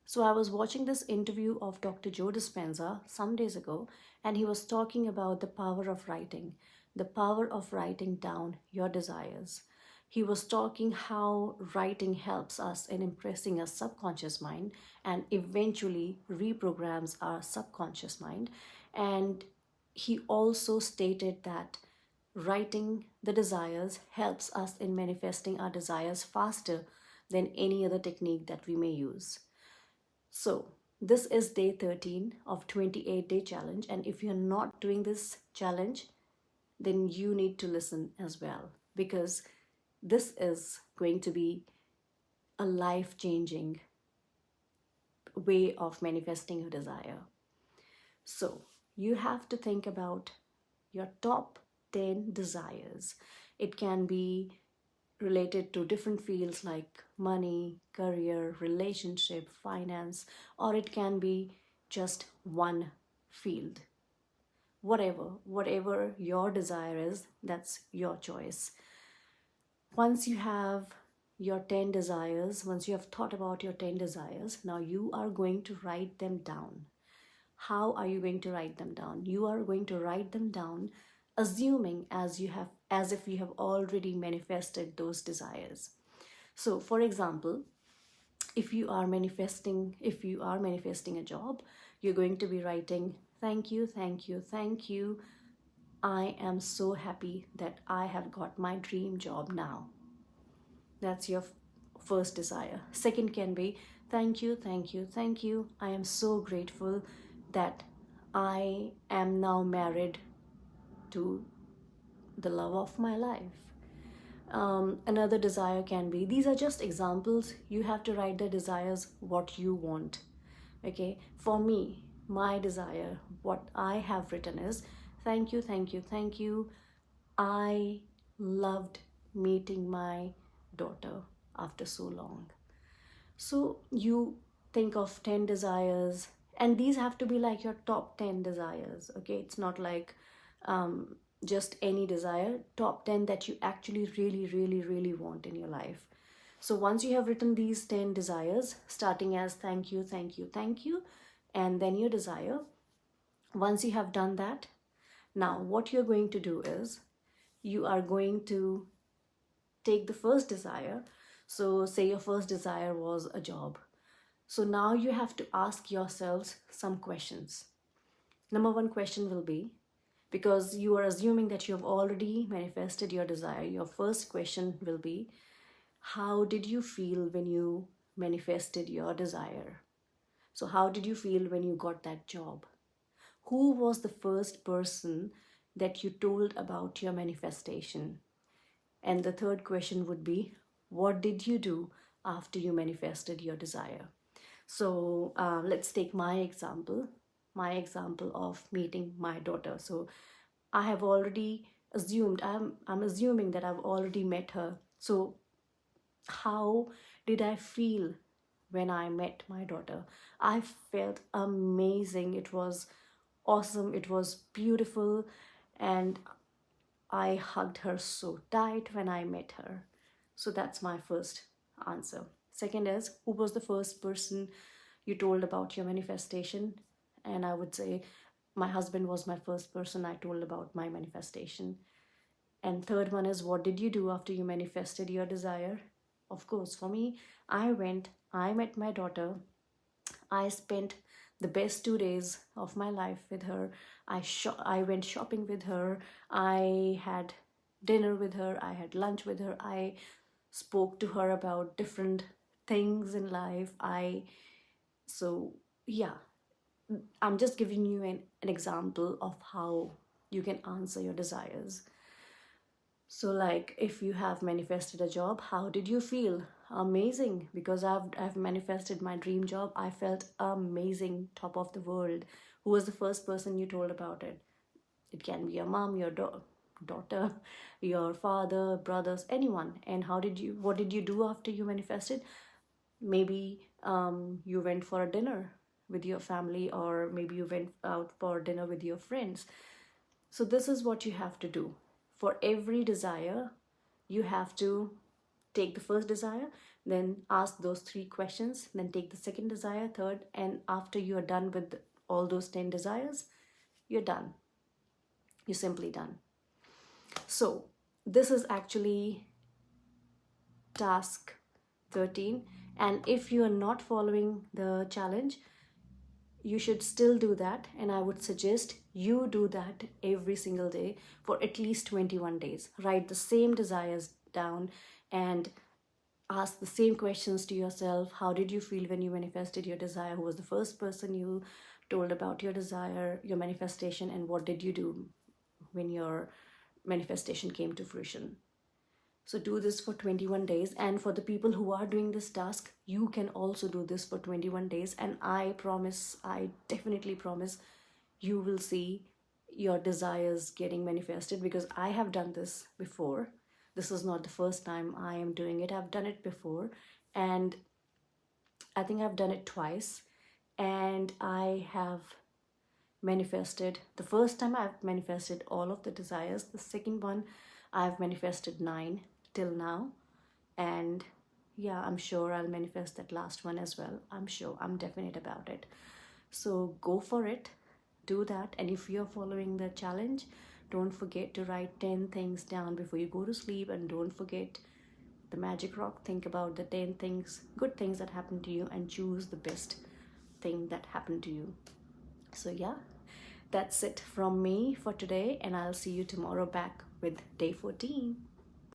So I was watching this interview of Dr. Joe Dispenza some days ago, and he was talking about the power of writing down your desires. He was talking how writing helps us in impressing our subconscious mind and eventually reprograms our subconscious mind. And he also stated that writing the desires helps us in manifesting our desires faster than any other technique that we may use. So, this is day 13 of 28-day challenge, and if you're not doing this challenge, then you need to listen as well, because this is going to be a life-changing way of manifesting your desire. So, you have to think about your top 10 desires. It can be related to different fields like money, career, relationship, finance, or it can be just one field. Whatever your desire is, that's your choice. Once you have your 10 desires, once you have thought about your 10 desires, now you are going to write them down. How are you going to write them down? You are going to write them down assuming as if you have already manifested those desires. So for example, if you are manifesting a job, you're going to be writing, thank you, thank you, thank you. I am so happy that I have got my dream job now. That's your first desire. Second can be, thank you, thank you, thank you. I am so grateful that I am now married to the love of my life. Another desire can be, these are just examples. You have to write the desires what you want. Okay, for me, my desire, what I have written is, thank you, thank you, thank you. I loved meeting my daughter after so long. So you think of 10 desires, and these have to be like your top 10 desires. Okay, it's not like just any desire, top 10 that you actually really, really, really want in your life. So once you have written these 10 desires, starting as thank you, thank you, thank you, and then your desire, once you have done that, now what you're going to do is you are going to take the first desire. So say your first desire was a job. So now you have to ask yourselves some questions. Number one question will be, because you are assuming that you have already manifested your desire, your first question will be, how did you feel when you manifested your desire? So how did you feel when you got that job? Who was the first person that you told about your manifestation? And the third question would be, what did you do after you manifested your desire? So let's take my example of meeting my daughter. So I have already assumed, I'm assuming that I've already met her. So how did I feel when I met my daughter? I felt amazing. It was awesome. It was beautiful. And I hugged her so tight when I met her. So that's my first answer. Second is, who was the first person you told about your manifestation? And I would say my husband was my first person I told about my manifestation. And third one is, what did you do after you manifested your desire? Of course, for me, I met my daughter, I spent the best 2 days of my life with her. I went shopping with her. I had dinner with her. I had lunch with her. I spoke to her about different things in life. So yeah, I'm just giving you an example of how you can answer your desires. So like, if you have manifested a job, how did you feel? Amazing, because I've manifested my dream job. I felt amazing, top of the world. Who was the first person you told about it? It can be your mom, your daughter, your father, brothers, anyone. And what did you do after you manifested? Maybe you went for a dinner with your family, or maybe you went out for dinner with your friends. So this is what you have to do. For every desire, you have to take the first desire, Then ask those 3 questions, then take the second desire, third, and after you are done with all those 10 desires, you're done. You're simply done. So this is actually task 13, and if you are not following the challenge, you should still do that, and I would suggest you do that every single day for at least 21 days. Write the same desires down and ask the same questions to yourself. How did you feel when you manifested your desire? Who was the first person you told about your desire, your manifestation, and what did you do when your manifestation came to fruition? So do this for 21 days. And for the people who are doing this task, you can also do this for 21 days. And I promise, I definitely promise, you will see your desires getting manifested, because I have done this before. This is not the first time I am doing it. I've done it before. And I think I've done it twice. And I have manifested. The first time I've manifested all of the desires. The second one, I've manifested 9 till now. And yeah, I'm sure I'll manifest that last one as well. I'm sure, I'm definite about it. So go for it, do that. And if you're following the challenge, don't forget to write 10 things down before you go to sleep. And don't forget the magic rock. Think about the 10 things, good things that happened to you, and choose the best thing that happened to you. So yeah, that's it from me for today, and I'll see you tomorrow back with day 14.